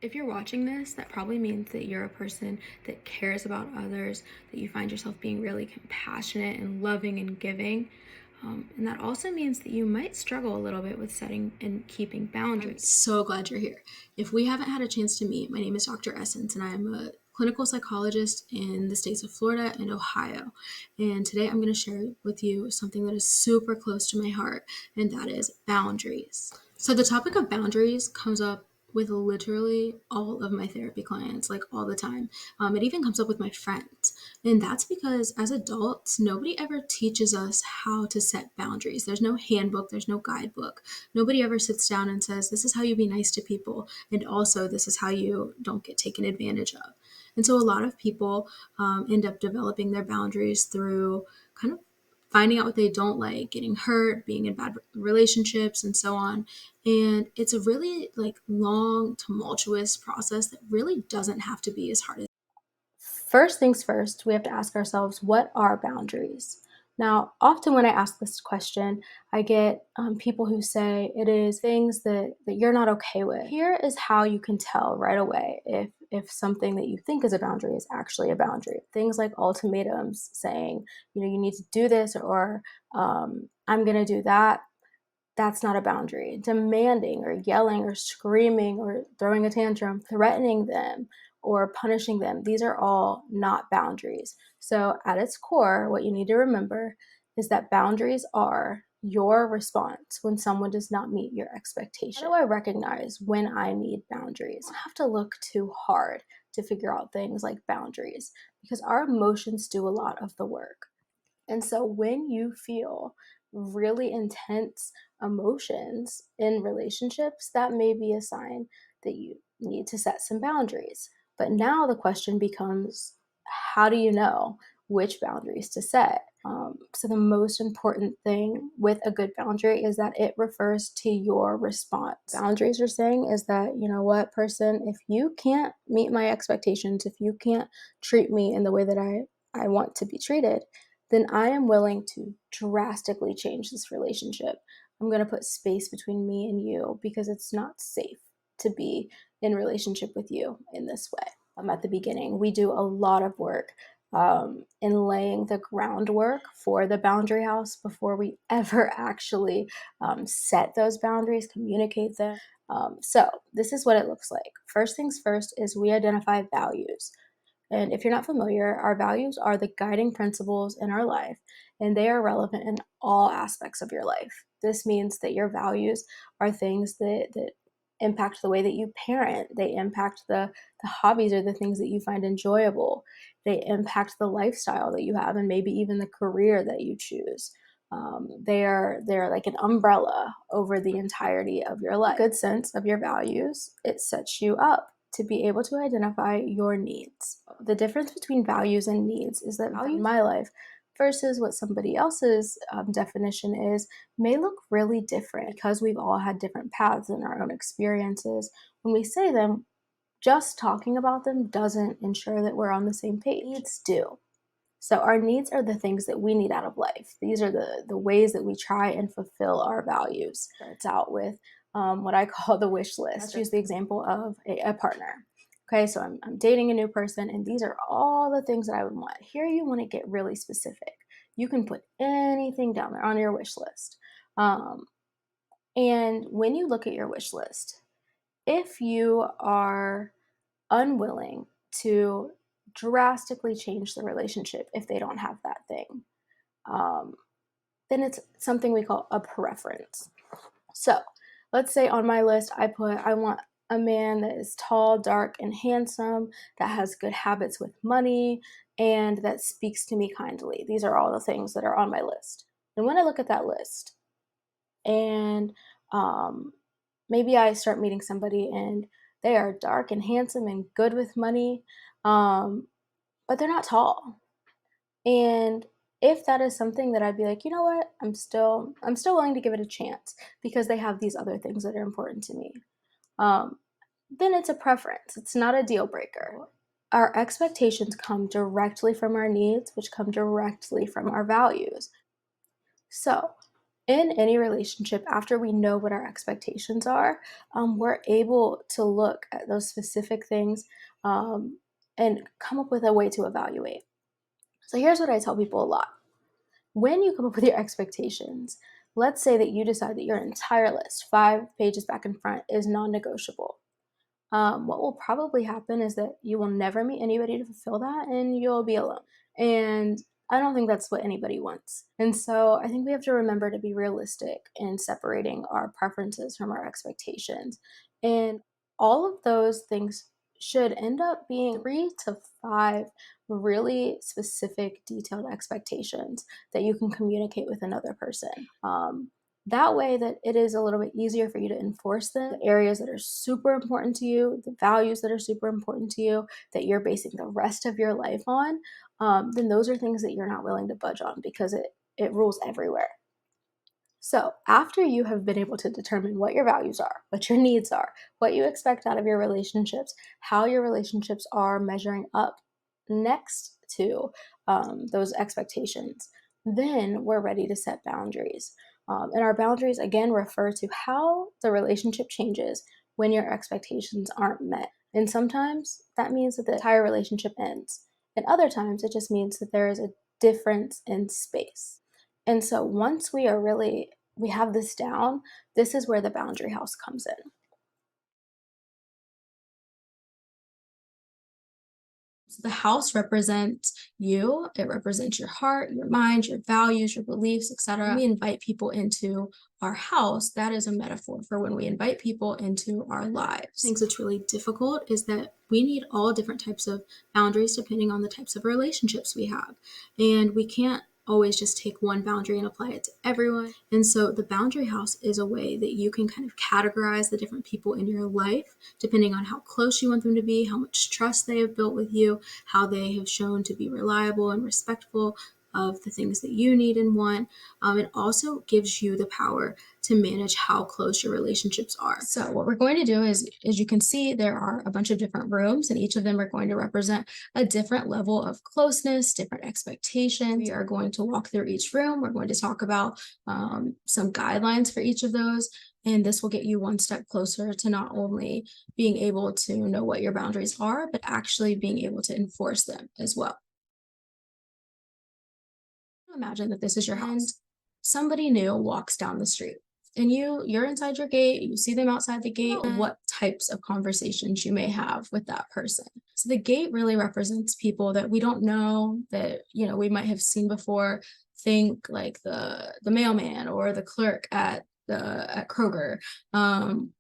If you're watching this, that probably means that you're a person that cares about others, that you find yourself being really compassionate and loving and giving. And that also means that you might struggle a little bit with setting and keeping boundaries. I'm so glad you're here. If we haven't had a chance to meet, my name is Dr. Essence, and I am a clinical psychologist in the states of Florida and Ohio. And today I'm going to share with you something that is super close to my heart, and that is boundaries. So the topic of boundaries comes up with literally all of my therapy clients, like all the time. It even comes up with my friends. And that's because as adults, nobody ever teaches us how to set boundaries. There's no handbook, there's no guidebook. Nobody ever sits down and says, this is how you be nice to people. And also, this is how you don't get taken advantage of. And so a lot of people end up developing their boundaries through kind of finding out what they don't like, getting hurt, being in bad relationships, and so on. And it's a really long, tumultuous process that really doesn't have to be as hard as. First things first, we have to ask ourselves, what are boundaries? Now, often when I ask this question, I get people who say it is things that you're not okay with. Here is how you can tell right away if something that you think is a boundary is actually a boundary. Things like ultimatums saying, you need to do this, or I'm going to do that. That's not a boundary. Demanding or yelling or screaming or throwing a tantrum, threatening them or punishing them, these are all not boundaries. So, at its core, what you need to remember is that boundaries are your response when someone does not meet your expectation. How do I recognize when I need boundaries? I don't have to look too hard to figure out things like boundaries because our emotions do a lot of the work. And so when you feel really intense emotions in relationships, that may be a sign that you need to set some boundaries. But now the question becomes, how do you know which boundaries to set? So the most important thing with a good boundary is that it refers to your response. Boundaries are saying is that, you know what, person, if you can't meet my expectations, if you can't treat me in the way that I want to be treated, then I am willing to drastically change this relationship. I'm going to put space between me and you because it's not safe to be in relationship with you in this way. At the beginning, we do a lot of work in laying the groundwork for the boundary house before we ever actually set those boundaries, communicate them. So this is what it looks like. First things first is we identify values. And if you're not familiar, our values are the guiding principles in our life, and they are relevant in all aspects of your life. This means that your values are things that impact the way that you parent. They impact the hobbies or the things that you find enjoyable. They impact the lifestyle that you have and maybe even the career that you choose. They're like an umbrella over the entirety of your life. A good sense of your values, it sets you up to be able to identify your needs. The difference between values and needs is that value in my life versus what somebody else's definition is may look really different because we've all had different paths in our own experiences. When we say them, just talking about them doesn't ensure that we're on the same page. Needs do. So our needs are the things that we need out of life. These are the ways that we try and fulfill our values. It starts out with what I call the wish list. Let's use the example of a partner. Okay, so I'm dating a new person, and these are all the things that I would want. Here you want to get really specific. You can put anything down there on your wish list. And when you look at your wish list, if you are unwilling to drastically change the relationship if they don't have that thing, um, then it's something we call a preference. So let's say on my list, I want a man that is tall, dark, and handsome, that has good habits with money, and that speaks to me kindly. These are all the things that are on my list. And when I look at that list, and um, maybe I start meeting somebody and they are dark and handsome and good with money, um, but they're not tall. And if that is something that I'd be like, you know what, I'm still willing to give it a chance because they have these other things that are important to me. Um, then it's a preference. It's not a deal breaker. Our expectations come directly from our needs, which come directly from our values. So In any relationship, after we know what our expectations are, we're able to look at those specific things um, and come up with a way to evaluate. So here's what I tell people a lot. When you come up with your expectations, let's say that you decide that your entire list, 5 pages back and front, is non negotiable. What will probably happen is that you will never meet anybody to fulfill that and you'll be alone. And I don't think that's what anybody wants. And so I think we have to remember to be realistic in separating our preferences from our expectations. And all of those things should end up being 3 to 5 really specific, detailed expectations that you can communicate with another person. That way that it is a little bit easier for you to enforce the areas that are super important to you, the values that are super important to you, that you're basing the rest of your life on, then those are things that you're not willing to budge on because it rules everywhere. So, after you have been able to determine what your values are, what your needs are, what you expect out of your relationships, how your relationships are measuring up next to those expectations, then we're ready to set boundaries. And our boundaries, again, refer to how the relationship changes when your expectations aren't met. And sometimes that means that the entire relationship ends. And other times it just means that there is a difference in space. And so once we have this down, this is where the boundary house comes in. So the house represents you, it represents your heart, your mind, your values, your beliefs, etc. When we invite people into our house, that is a metaphor for when we invite people into our lives. Things that's really difficult is that we need all different types of boundaries depending on the types of relationships we have. And we can't always just take one boundary and apply it to everyone. And so the boundary house is a way that you can kind of categorize the different people in your life depending on how close you want them to be, how much trust they have built with you, how they have shown to be reliable and respectful of the things that you need and want. It also gives you the power to manage how close your relationships are. So what we're going to do is, as you can see, there are a bunch of different rooms, and each of them are going to represent a different level of closeness, different expectations. We are going to walk through each room. We're going to talk about some guidelines for each of those. And this will get you one step closer to not only being able to know what your boundaries are, but actually being able to enforce them as well. Imagine that this is your house. Somebody new walks down the street and you're inside your gate, you see them outside the gate, what types of conversations you may have with that person. So the gate really represents people that we don't know, that we might have seen before. Think like the mailman or the clerk at Kroger,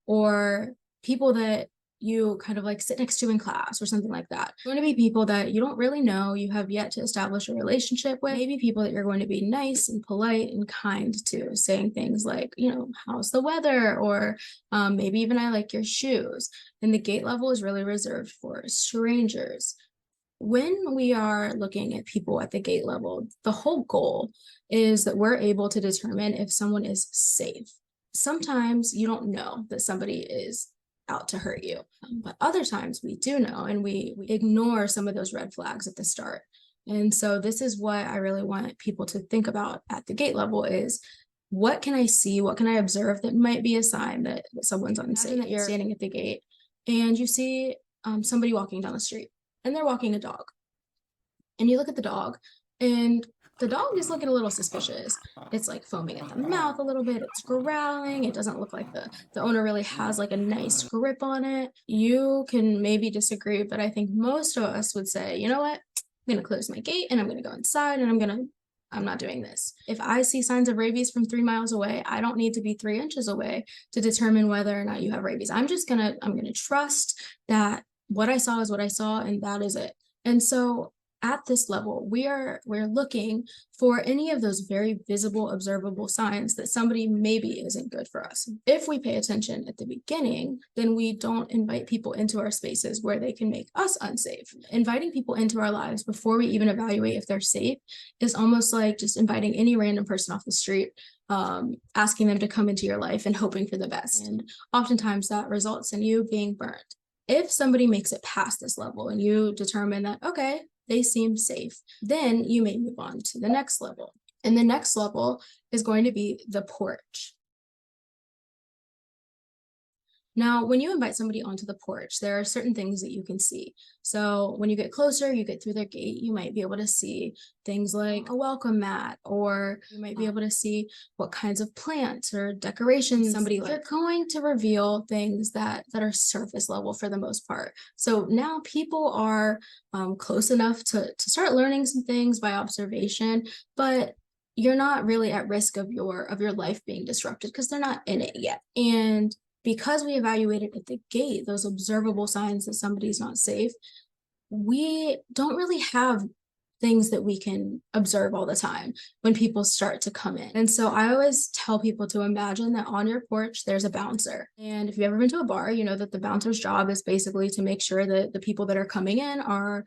or people that you kind of like sit next to in class or something like that. Going to be people that you don't really know, you have yet to establish a relationship with, maybe people that you're going to be nice and polite and kind to, saying things like, how's the weather? Or maybe even I like your shoes. And the gate level is really reserved for strangers. When we are looking at people at the gate level, the whole goal is that we're able to determine if someone is safe. Sometimes you don't know that somebody is out to hurt you, but other times we do know, and we ignore some of those red flags at the start. And so this is what I really want people to think about at the gate level is, what can I see? What can I observe that might be a sign that someone's unsafe? That you're standing at the gate and you see somebody walking down the street, and they're walking a dog. And you look at the dog, and the dog is looking a little suspicious. It's like foaming at the mouth a little bit. It's growling. It doesn't look like the owner really has like a nice grip on it. You can maybe disagree, but I think most of us would say, you know what? I'm going to close my gate and I'm going to go inside and I'm not doing this. If I see signs of rabies from 3 miles away, I don't need to be 3 inches away to determine whether or not you have rabies. I'm going to trust that what I saw is what I saw, and that is it. And so at this level, we're looking for any of those very visible, observable signs that somebody maybe isn't good for us. If we pay attention at the beginning, then we don't invite people into our spaces where they can make us unsafe. Inviting people into our lives before we even evaluate if they're safe is almost like just inviting any random person off the street, asking them to come into your life and hoping for the best. And oftentimes that results in you being burnt. If somebody makes it past this level and you determine that, okay, they seem safe, then you may move on to the next level. And the next level is going to be the porch. Now, when you invite somebody onto the porch, there are certain things that you can see. So when you get closer, you get through their gate, you might be able to see things like a welcome mat, or you might be able to see what kinds of plants or decorations somebody likes. You're going to reveal things that are surface level for the most part. So now people are close enough to start learning some things by observation, but you're not really at risk of your life being disrupted because they're not in it yet. And because we evaluated at the gate those observable signs that somebody's not safe, we don't really have things that we can observe all the time when people start to come in. And so I always tell people to imagine that on your porch there's a bouncer. And if you've ever been to a bar, you know that the bouncer's job is basically to make sure that the people that are coming in are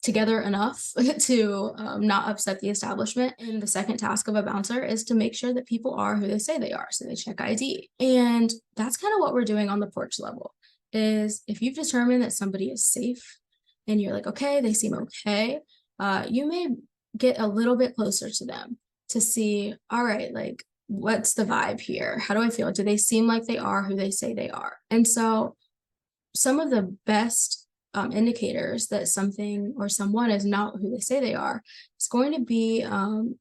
together enough to not upset the establishment. And the second task of a bouncer is to make sure that people are who they say they are. So they check ID. And that's kind of what we're doing on the porch level is if you've determined that somebody is safe and you're like, okay, they seem okay, you may get a little bit closer to them to see, all right, like, what's the vibe here? How do I feel? Do they seem like they are who they say they are? And so some of the best indicators that something or someone is not who they say they are is going to be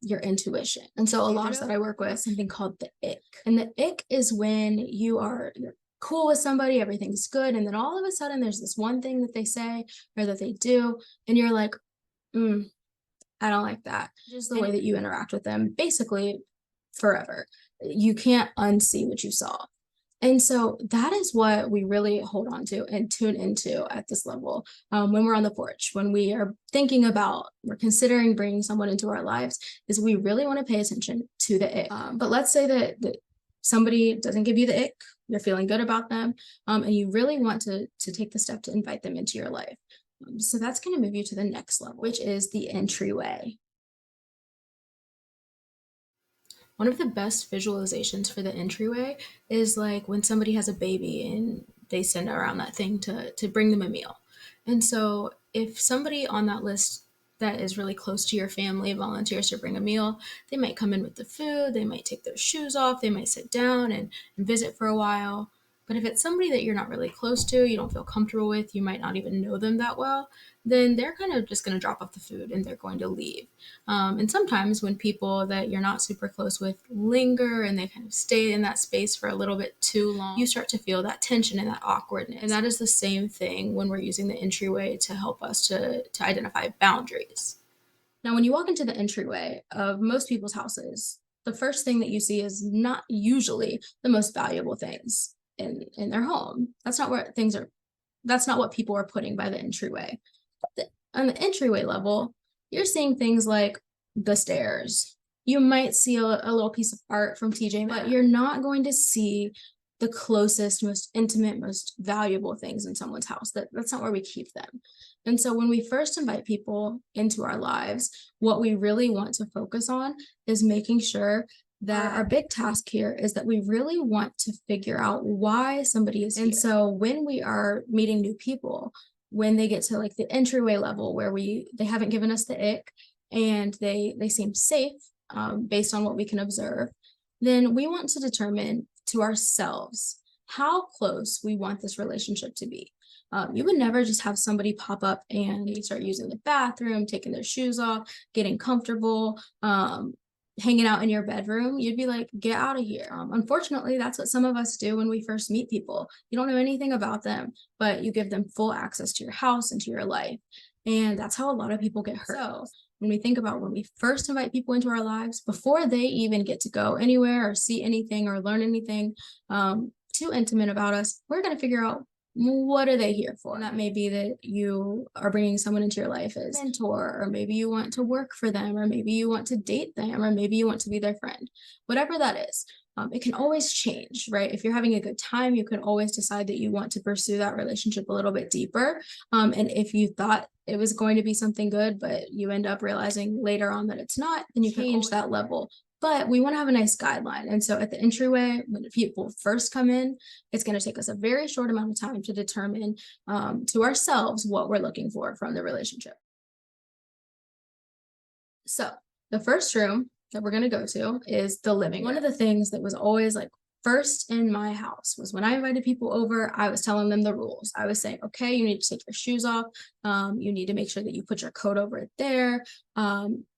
your intuition. And so a lot that I work with something called the ick. And the ick is when you're cool with somebody, everything's good, and then all of a sudden there's this one thing that they say or that they do, and you're like, I don't like that. Just the way that you interact with them, basically forever. You can't unsee what you saw. And so that is what we really hold on to and tune into at this level when we're on the porch, when we are thinking about, we're considering bringing someone into our lives, is we really want to pay attention to the ick. But let's say that somebody doesn't give you the ick, you're feeling good about them, and you really want to take the step to invite them into your life. So that's going to move you to the next level, which is the entryway. One of the best visualizations for the entryway is like when somebody has a baby and they send around that thing to bring them a meal. And so if somebody on that list that is really close to your family volunteers to bring a meal, they might come in with the food, they might take their shoes off, they might sit down and visit for a while. But if it's somebody that you're not really close to, you don't feel comfortable with, you might not even know them that well, then they're kind of just going to drop off the food and they're going to leave. And sometimes when people that you're not super close with linger and they kind of stay in that space for a little bit too long, you start to feel that tension and that awkwardness. And that is the same thing when we're using the entryway to help us to identify boundaries. Now, when you walk into the entryway of most people's houses, the first thing that you see is not usually the most valuable things in their home. That's not where things are. That's not what people are putting by the entryway. On the entryway level, you're seeing things like the stairs. You might see a little piece of art from TJ Maxx, but you're not going to see the closest, most intimate, most valuable things in someone's house. That's not where we keep them. And so when we first invite people into our lives, what we really want to focus on is making sure that our big task here is that we really want to figure out why somebody is here. And so when we are meeting new people, when they get to like the entryway level where they haven't given us the ick and they seem safe based on what we can observe, then we want to determine to ourselves how close we want this relationship to be. You would never just have somebody pop up and they start using the bathroom, taking their shoes off, getting comfortable, hanging out in your bedroom. You'd be like, get out of here. Unfortunately, that's what some of us do when we first meet people. You don't know anything about them, but you give them full access to your house and to your life. And that's how a lot of people get hurt. So when we think about when we first invite people into our lives, before they even get to go anywhere or see anything or learn anything too intimate about us, we're going to figure out, what are they here for? And that may be that you are bringing someone into your life as a mentor, or maybe you want to work for them, or maybe you want to date them, or maybe you want to be their friend. Whatever that is, it can always change, right? If you're having a good time, you can always decide that you want to pursue that relationship a little bit deeper. And if you thought it was going to be something good, but you end up realizing later on that it's not, then you can change that level. But we want to have a nice guideline. And so at the entryway, when people first come in, it's going to take us a very short amount of time to determine to ourselves what we're looking for from the relationship. So the first room that we're going to go to is the living room. One of the things that was always like first in my house was when I invited people over, I was telling them the rules. I was saying, okay, you need to take your shoes off. You need to make sure that you put your coat over it there.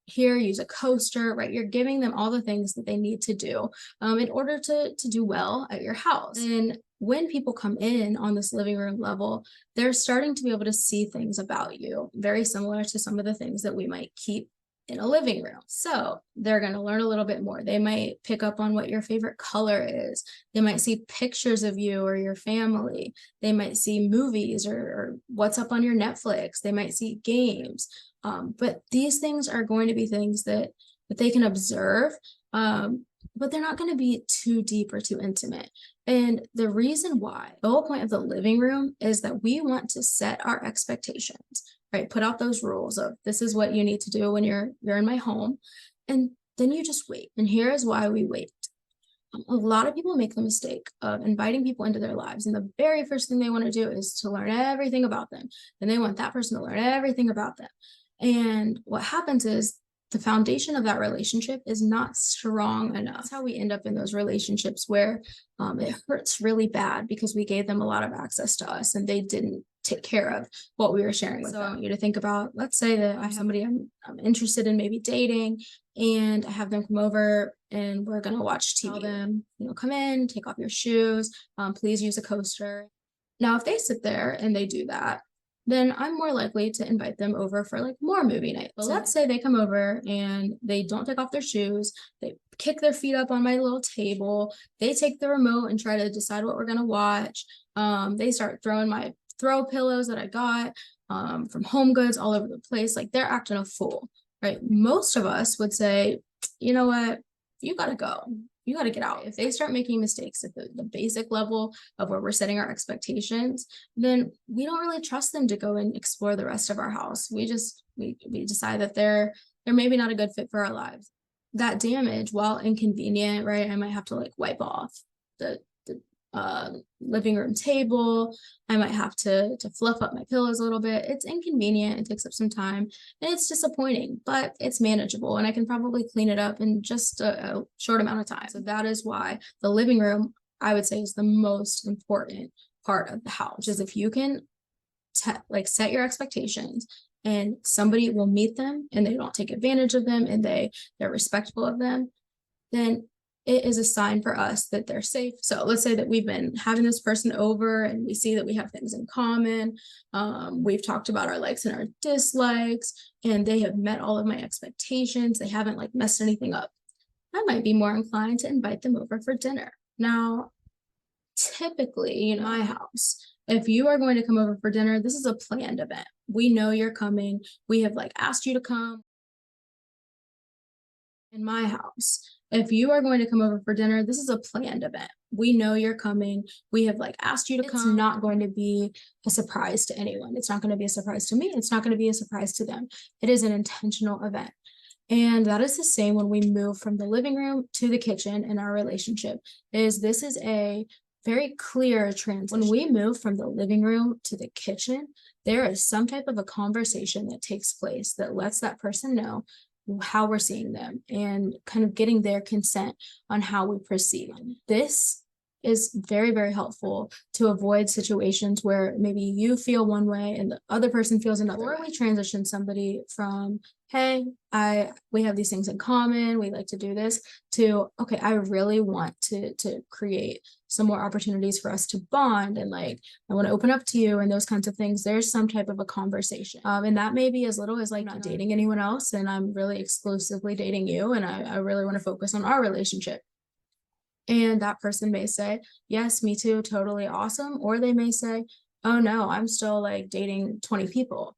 Here, use a coaster, right? You're giving them all the things that they need to do in order to do well at your house. And when people come in on this living room level, they're starting to be able to see things about you, very similar to some of the things that we might keep in a living room. So they're going to learn a little bit more. They might pick up on what your favorite color is. They might see pictures of you or your family. They might see movies or what's up on your Netflix. They might see games. But these things are going to be things that they can observe, but they're not going to be too deep or too intimate. And the reason why, the whole point of the living room is that we want to set our expectations, right? Put out those rules of this is what you need to do when you're in my home. And then you just wait. And here is why we wait. A lot of people make the mistake of inviting people into their lives. And the very first thing they want to do is to learn everything about them. And they want that person to learn everything about them. And what happens is the foundation of that relationship is not strong enough. That's how we end up in those relationships where it hurts really bad because we gave them a lot of access to us and they didn't take care of what we were sharing with them. I want you to think about, let's say that I have somebody I'm interested in maybe dating, and I have them come over and we're going to watch TV. Tell them, come in, take off your shoes, please use a coaster. Now, if they sit there and they do that, then I'm more likely to invite them over for like more movie nights. But let's say they come over and they don't take off their shoes, they kick their feet up on my little table, they take the remote and try to decide what we're gonna watch. They start throwing my throw pillows that I got from Home Goods all over the place. Like they're acting a fool, right? Most of us would say, you know what, you gotta go. You got to get out. If they start making mistakes at the basic level of where we're setting our expectations, then we don't really trust them to go and explore the rest of our house. We decide that they're maybe not a good fit for our lives. That damage, while inconvenient, right? I might have to like wipe off the living room table. I might have to fluff up my pillows a little bit. It's inconvenient. It takes up some time and it's disappointing, but it's manageable and I can probably clean it up in just a short amount of time. So that is why the living room, I would say, is the most important part of the house. Is if you can set your expectations and somebody will meet them and they don't take advantage of them and they're respectful of them, then it is a sign for us that they're safe. So let's say that we've been having this person over and we see that we have things in common. We've talked about our likes and our dislikes, and they have met all of my expectations. They haven't like messed anything up. I might be more inclined to invite them over for dinner. Now, typically, in my house, if you are going to come over for dinner, this is a planned event. We know you're coming. We have like asked you to come. In my house, if you are going to come over for dinner, this is a planned event. We know you're coming. We have like asked you to come. It's not going to be a surprise to anyone. It's not going to be a surprise to me. It's not going to be a surprise to them. It is an intentional event. And that is the same when we move from the living room to the kitchen in our relationship. This is a very clear transition. When we move from the living room to the kitchen, there is some type of a conversation that takes place that lets that person know how we're seeing them and kind of getting their consent on how we proceed. This is very, very helpful to avoid situations where maybe you feel one way and the other person feels another. Or we transition somebody from, hey, we have these things in common, we like to do this, to, okay, I really want to create some more opportunities for us to bond and like, I want to open up to you and those kinds of things. There's some type of a conversation. And that may be as little as like not dating anyone else and I'm really exclusively dating you and I really want to focus on our relationship. And that person may say, yes, me too, totally awesome. Or they may say, oh no, I'm still like dating 20 people.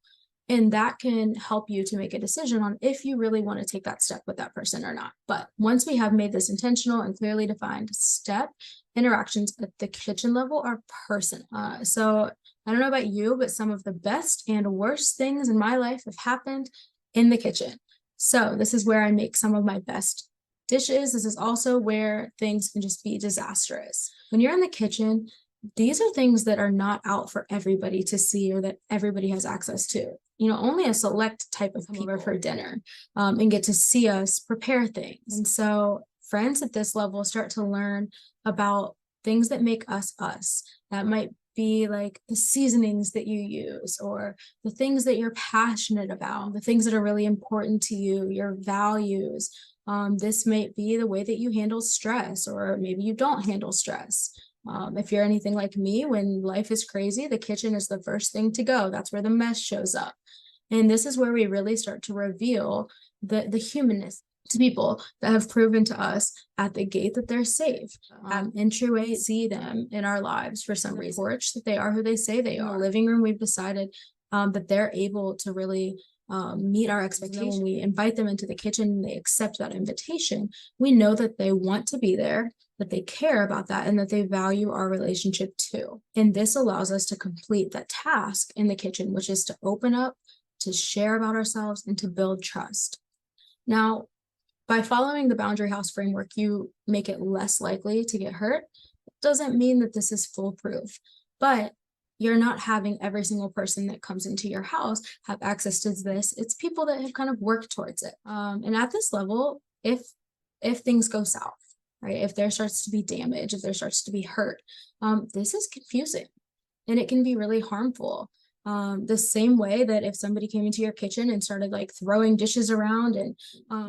And that can help you to make a decision on if you really want to take that step with that person or not. But once we have made this intentional and clearly defined step, interactions at the kitchen level are personal. So I don't know about you, but some of the best and worst things in my life have happened in the kitchen. So this is where I make some of my best dishes. This is also where things can just be disastrous. When you're in the kitchen, these are things that are not out for everybody to see or that everybody has access to. You know, only a select type of people over for dinner and get to see us prepare things. And so friends at this level start to learn about things that make us us. That might be like the seasonings that you use or the things that you're passionate about, the things that are really important to you, your values. This might be the way that you handle stress, or maybe you don't handle stress. If you're anything like me, when life is crazy, the kitchen is the first thing to go. That's where the mess shows up. And this is where we really start to reveal the humanness to people that have proven to us at the gate that they're safe. Entryway, see them in our lives for some reason. Porch, that they are who they say they are. In the living room, we've decided that they're able to really meet our expectations. When we invite them into the kitchen and they accept that invitation, we know that they want to be there, that they care about that, and that they value our relationship too. And this allows us to complete that task in the kitchen, which is to open up, to share about ourselves, and to build trust. Now, by following the Boundary House framework, you make it less likely to get hurt. It doesn't mean that this is foolproof, but you're not having every single person that comes into your house have access to this. It's people that have kind of worked towards it. And at this level, if things go south, right, if there starts to be damage, if there starts to be hurt, this is confusing and it can be really harmful. The same way that if somebody came into your kitchen and started like throwing dishes around and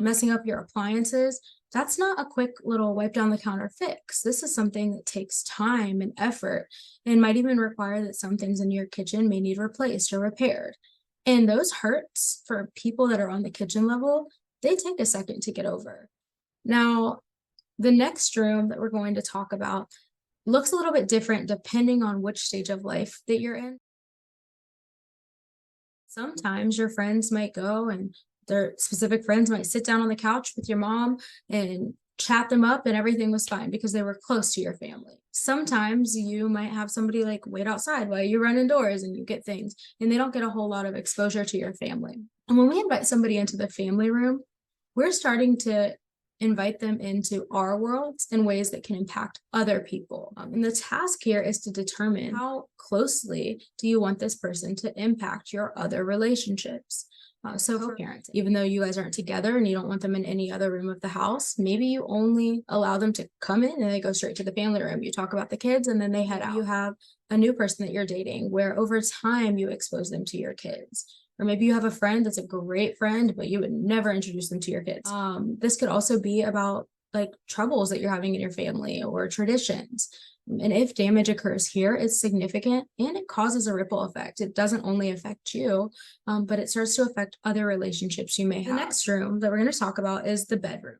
messing up your appliances, that's not a quick little wipe down the counter fix. This is something that takes time and effort and might even require that some things in your kitchen may need replaced or repaired. And those hurts for people that are on the kitchen level, they take a second to get over. Now, the next room that we're going to talk about looks a little bit different depending on which stage of life that you're in. Sometimes your friends might go and their specific friends might sit down on the couch with your mom and chat them up and everything was fine because they were close to your family. Sometimes you might have somebody like wait outside while you run indoors and you get things, and they don't get a whole lot of exposure to your family. And when we invite somebody into the family room, we're starting to invite them into our worlds in ways that can impact other people. And the task here is to determine how closely do you want this person to impact your other relationships. So for parents, even though you guys aren't together and you don't want them in any other room of the house, maybe you only allow them to come in and they go straight to the family room. You talk about the kids and then they head out. You have a new person that you're dating where over time you expose them to your kids. Or maybe you have a friend that's a great friend, but you would never introduce them to your kids. This could also be about like troubles that you're having in your family or traditions. And if damage occurs here, it's significant and it causes a ripple effect. It doesn't only affect you, but it starts to affect other relationships you may have. The next room that we're going to talk about is the bedroom.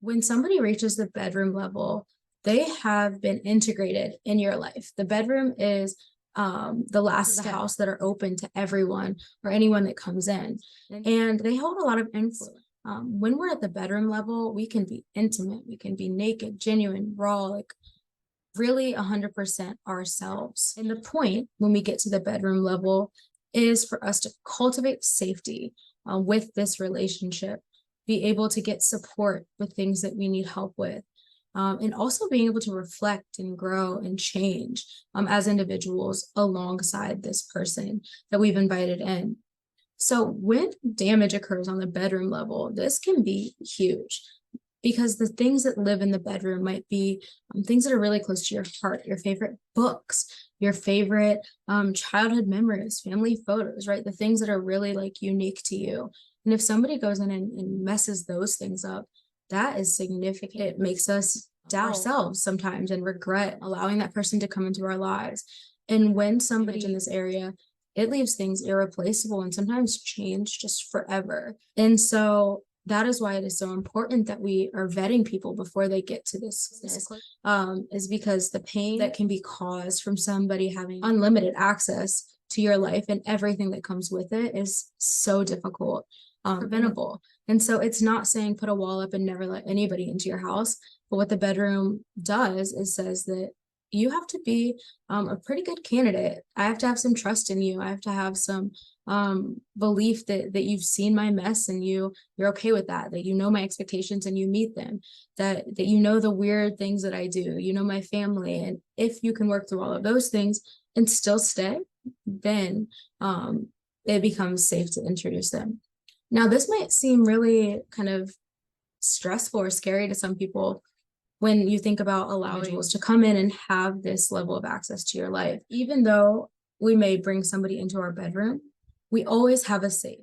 When somebody reaches the bedroom level, they have been integrated in your life. The bedroom is the last of the house that are open to everyone or anyone that comes in. And they hold a lot of influence. When we're at the bedroom level, we can be intimate, we can be naked, genuine, raw, like really 100% ourselves. And the point when we get to the bedroom level is for us to cultivate safety with this relationship, be able to get support with things that we need help with. And also being able to reflect and grow and change as individuals alongside this person that we've invited in. So when damage occurs on the bedroom level, this can be huge because the things that live in the bedroom might be things that are really close to your heart, your favorite books, your favorite childhood memories, family photos, right? The things that are really like unique to you. And if somebody goes in and messes those things up, that is significant. It makes us doubt ourselves sometimes and regret allowing that person to come into our lives. And when somebody in this area, it leaves things irreplaceable and sometimes change just forever. And so that is why it is so important that we are vetting people before they get to this is because the pain that can be caused from somebody having unlimited access to your life and everything that comes with it is so difficult, preventable. And so it's not saying put a wall up and never let anybody into your house. But what the bedroom does is says that you have to be a pretty good candidate. I have to have some trust in you. I have to have some belief that you've seen my mess and you're okay with that you know my expectations and you meet them, that you know the weird things that I do, you know my family. And if you can work through all of those things and still stay, then it becomes safe to introduce them. Now, this might seem really kind of stressful or scary to some people when you think about allowing individuals to come in and have this level of access to your life. Even though we may bring somebody into our bedroom, we always have a safe.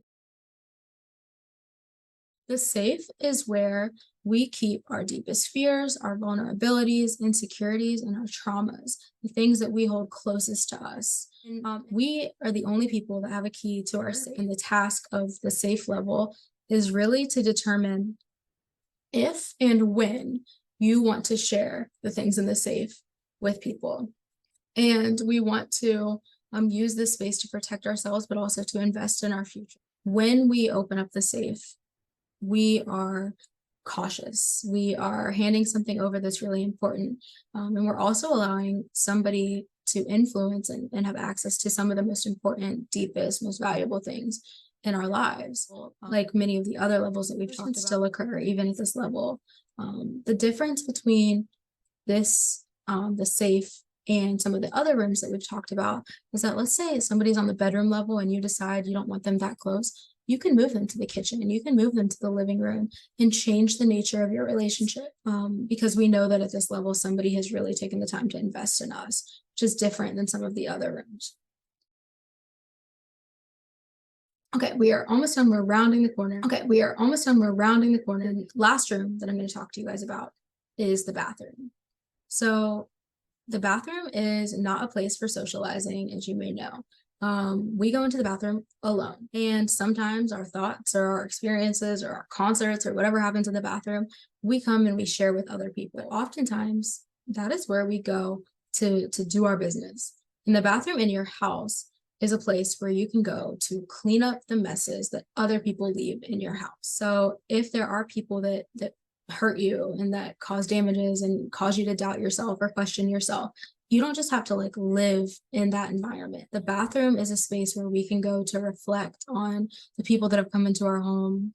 The safe is where we keep our deepest fears, our vulnerabilities, insecurities, and our traumas, the things that we hold closest to us. And we are the only people that have a key to our safe. And the task of the safe level is really to determine if and when you want to share the things in the safe with people. And we want to use this space to protect ourselves, but also to invest in our future. When we open up the safe, we are cautious. We are handing something over that's really important. And we're also allowing somebody to influence and have access to some of the most important, deepest, most valuable things in our lives. Like many of the other levels that we've talked about still occur, even at this level. The difference between this, the safe, and some of the other rooms that we've talked about is that, let's say somebody's on the bedroom level and you decide you don't want them that close, you can move them to the kitchen and you can move them to the living room and change the nature of your relationship. Because we know that at this level, somebody has really taken the time to invest in us, which is different than some of the other rooms. Okay, we are almost done. We're rounding the corner. Okay, we are almost done. We're rounding the corner. And the last room that I'm going to talk to you guys about is the bathroom. So the bathroom is not a place for socializing, as you may know. We go into the bathroom alone, and sometimes our thoughts or our experiences or our concerts or whatever happens in the bathroom, we come and we share with other people. Oftentimes, that is where we go to do our business. In the bathroom in your house is a place where you can go to clean up the messes that other people leave in your house. So if there are people that hurt you and that cause damages and cause you to doubt yourself or question yourself, you don't just have to like live in that environment. The bathroom is a space where we can go to reflect on the people that have come into our home,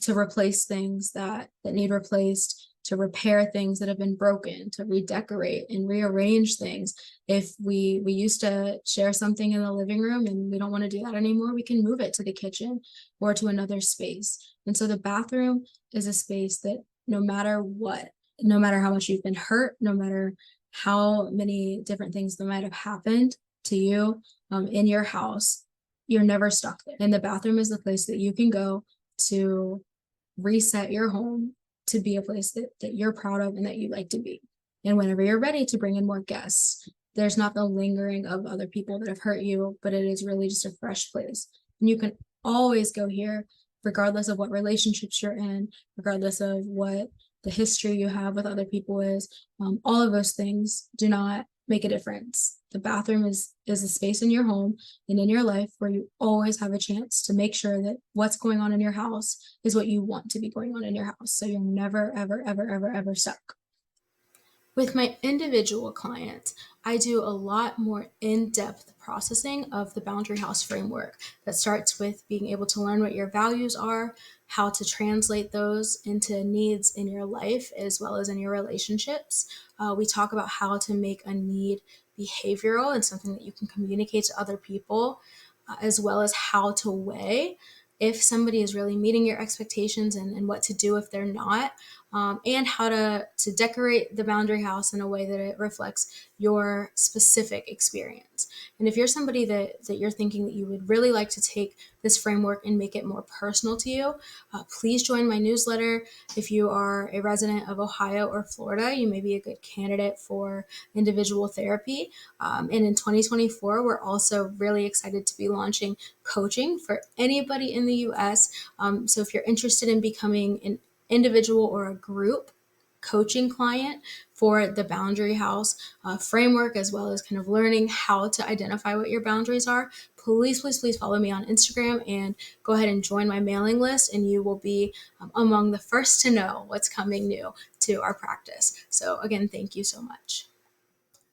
to replace things that need replaced, to repair things that have been broken, to redecorate and rearrange things. If we used to share something in the living room and we don't want to do that anymore, we can move it to the kitchen or to another space. And so the bathroom is a space that no matter what, no matter how much you've been hurt, no matter how many different things that might have happened to you in your house, you're never stuck there. And the bathroom is the place that you can go to reset your home to be a place that you're proud of and that you like to be. And whenever you're ready to bring in more guests, there's not the lingering of other people that have hurt you, but it is really just a fresh place. And you can always go here, regardless of what relationships you're in, regardless of what the history you have with other people is. All of those things do not make a difference. The bathroom is a space in your home and in your life where you always have a chance to make sure that what's going on in your house is what you want to be going on in your house. So you're never, ever, ever, ever, ever stuck. With my individual clients, I do a lot more in-depth processing of the Boundary House framework that starts with being able to learn what your values are, how to translate those into needs in your life as well as in your relationships. We talk about how to make a need behavioral and something that you can communicate to other people, as well as how to weigh if somebody is really meeting your expectations and what to do if they're not, and how to decorate the boundary house in a way that it reflects your specific experience. And if you're somebody that you're thinking that you would really like to take this framework and make it more personal to you, please join my newsletter. If you are a resident of Ohio or Florida, you may be a good candidate for individual therapy. And in 2024, we're also really excited to be launching coaching for anybody in the US. So if you're interested in becoming an individual or a group coaching client for the Boundary House framework, as well as kind of learning how to identify what your boundaries are, please follow me on Instagram and go ahead and join my mailing list, and you will be among the first to know what's coming new to our practice. So again, thank you so much.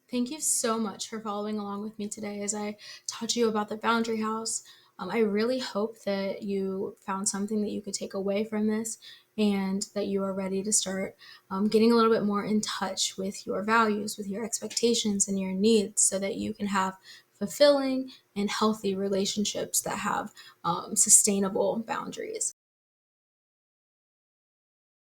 Thank you so much for following along with me today as I taught you about the Boundary House, I really hope that you found something that you could take away from this and that you are ready to start getting a little bit more in touch with your values, with your expectations, and your needs so that you can have fulfilling and healthy relationships that have sustainable boundaries.